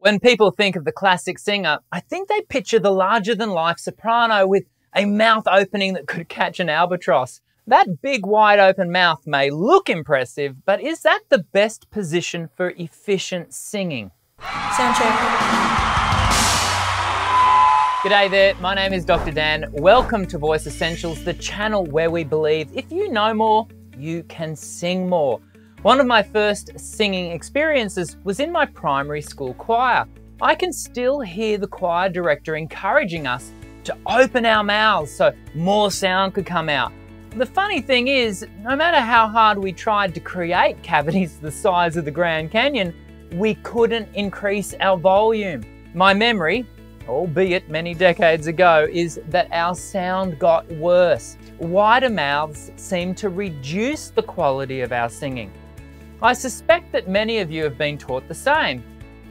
When people think of the classic singer, I think they picture the larger-than-life soprano with a mouth opening that could catch an albatross. That big wide-open mouth may look impressive, but is that the best position for efficient singing? Sound check. G'day there, my name is Dr. Dan. Welcome to Voice Essentials, the channel where we believe if you know more, you can sing more. One of my first singing experiences was in my primary school choir. I can still hear the choir director encouraging us to open our mouths so more sound could come out. The funny thing is, no matter how hard we tried to create cavities the size of the Grand Canyon, we couldn't increase our volume. My memory, albeit many decades ago, is that our sound got worse. Wider mouths seem to reduce the quality of our singing. I suspect that many of you have been taught the same.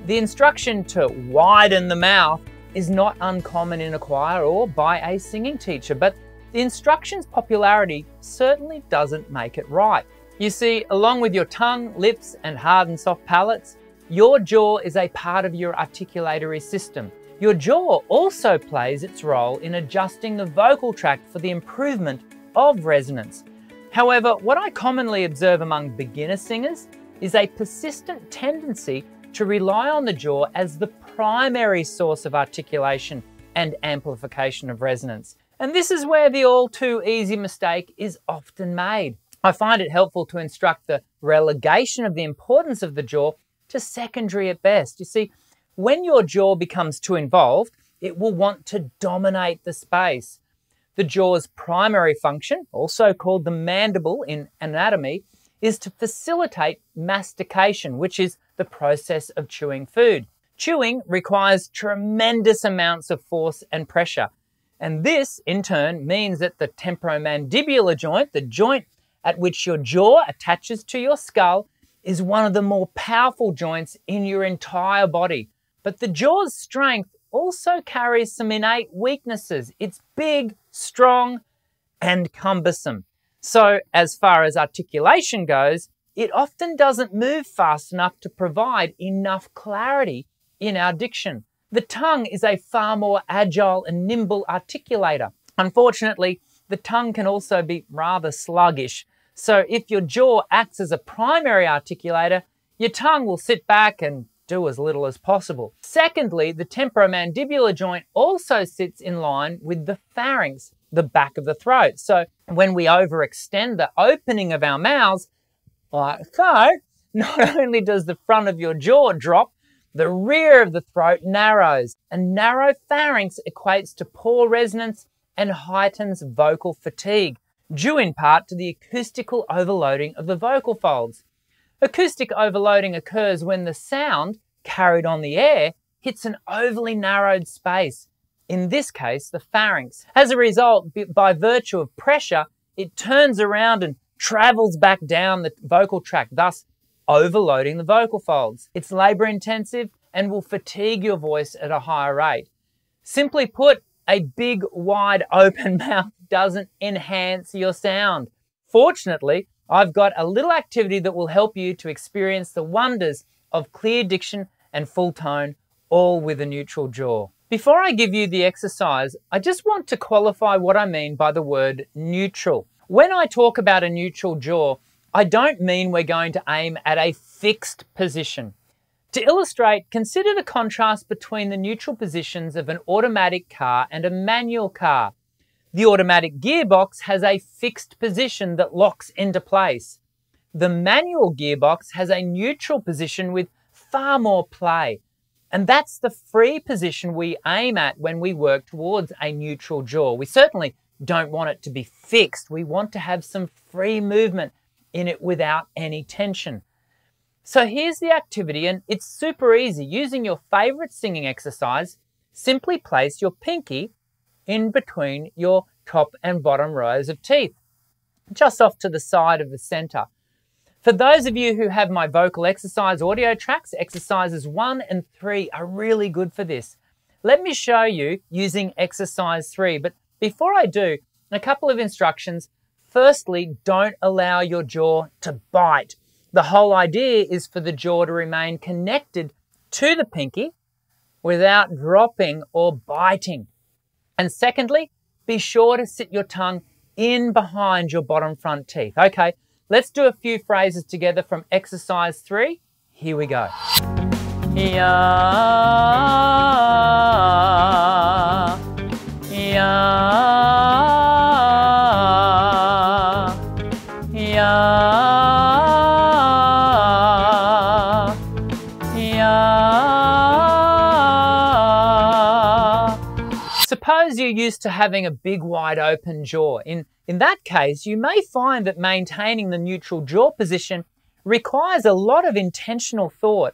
The instruction to widen the mouth is not uncommon in a choir or by a singing teacher, but the instruction's popularity certainly doesn't make it right. You see, along with your tongue, lips, and hard and soft palates, your jaw is a part of your articulatory system. Your jaw also plays its role in adjusting the vocal tract for the improvement of resonance. However, what I commonly observe among beginner singers is a persistent tendency to rely on the jaw as the primary source of articulation and amplification of resonance. And this is where the all too easy mistake is often made. I find it helpful to instruct the relegation of the importance of the jaw to secondary at best. You see, when your jaw becomes too involved, it will want to dominate the space. The jaw's primary function, also called the mandible in anatomy, is to facilitate mastication, which is the process of chewing food. Chewing requires tremendous amounts of force and pressure. And this, in turn, means that the temporomandibular joint, the joint at which your jaw attaches to your skull, is one of the more powerful joints in your entire body. But the jaw's strength also carries some innate weaknesses. It's big, strong, and cumbersome. So as far as articulation goes, it often doesn't move fast enough to provide enough clarity in our diction. The tongue is a far more agile and nimble articulator. Unfortunately, the tongue can also be rather sluggish. So if your jaw acts as a primary articulator, your tongue will sit back and do as little as possible. Secondly, the temporomandibular joint also sits in line with the pharynx, the back of the throat. So when we overextend the opening of our mouths, like so, not only does the front of your jaw drop, the rear of the throat narrows. A narrow pharynx equates to poor resonance and heightens vocal fatigue, due in part to the acoustical overloading of the vocal folds. Acoustic overloading occurs when the sound, carried on the air, hits an overly narrowed space, in this case the pharynx. As a result, by virtue of pressure, it turns around and travels back down the vocal tract, thus overloading the vocal folds. It's labor intensive and will fatigue your voice at a higher rate. Simply put, a big, wide open mouth doesn't enhance your sound. Fortunately, I've got a little activity that will help you to experience the wonders of clear diction and full tone, all with a neutral jaw. Before I give you the exercise, I just want to qualify what I mean by the word neutral. When I talk about a neutral jaw, I don't mean we're going to aim at a fixed position. To illustrate, consider the contrast between the neutral positions of an automatic car and a manual car. The automatic gearbox has a fixed position that locks into place. The manual gearbox has a neutral position with far more play. And that's the free position we aim at when we work towards a neutral jaw. We certainly don't want it to be fixed. We want to have some free movement in it without any tension. So here's the activity, and it's super easy. Using your favorite singing exercise, simply place your pinky in between your top and bottom rows of teeth, just off to the side of the center. For those of you who have my vocal exercise audio tracks, exercises 1 and 3 are really good for this. Let me show you using exercise 3, but before I do, a couple of instructions. Firstly, don't allow your jaw to bite. The whole idea is for the jaw to remain connected to the pinky without dropping or biting. And secondly, be sure to sit your tongue in behind your bottom front teeth. Okay, let's do a few phrases together from exercise 3. Here we go. Yeah, yeah, yeah, yeah. Suppose you're used to having a big wide open jaw. In that case, you may find that maintaining the neutral jaw position requires a lot of intentional thought.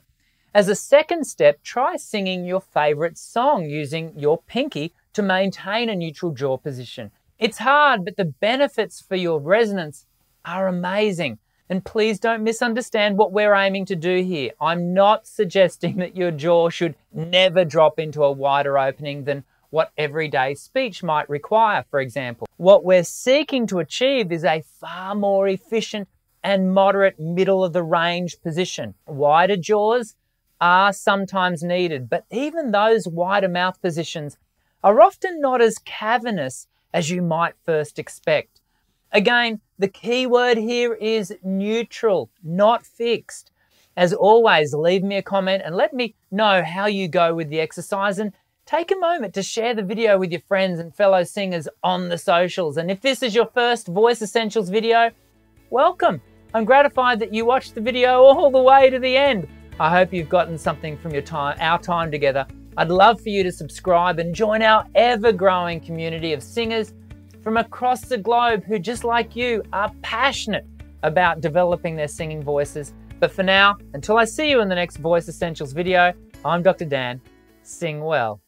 As a second step, try singing your favorite song using your pinky to maintain a neutral jaw position. It's hard, but the benefits for your resonance are amazing. And please don't misunderstand what we're aiming to do here. I'm not suggesting that your jaw should never drop into a wider opening than what everyday speech might require, for example. What we're seeking to achieve is a far more efficient and moderate middle of the range position. Wider jaws are sometimes needed, but even those wider mouth positions are often not as cavernous as you might first expect. Again, the key word here is neutral, not fixed. As always, leave me a comment and let me know how you go with the exercise, and take a moment to share the video with your friends and fellow singers on the socials. And if this is your first Voice Essentials video, welcome. I'm gratified that you watched the video all the way to the end. I hope you've gotten something from our time together. I'd love for you to subscribe and join our ever-growing community of singers from across the globe who, just like you, are passionate about developing their singing voices. But for now, until I see you in the next Voice Essentials video, I'm Dr. Dan. Sing well.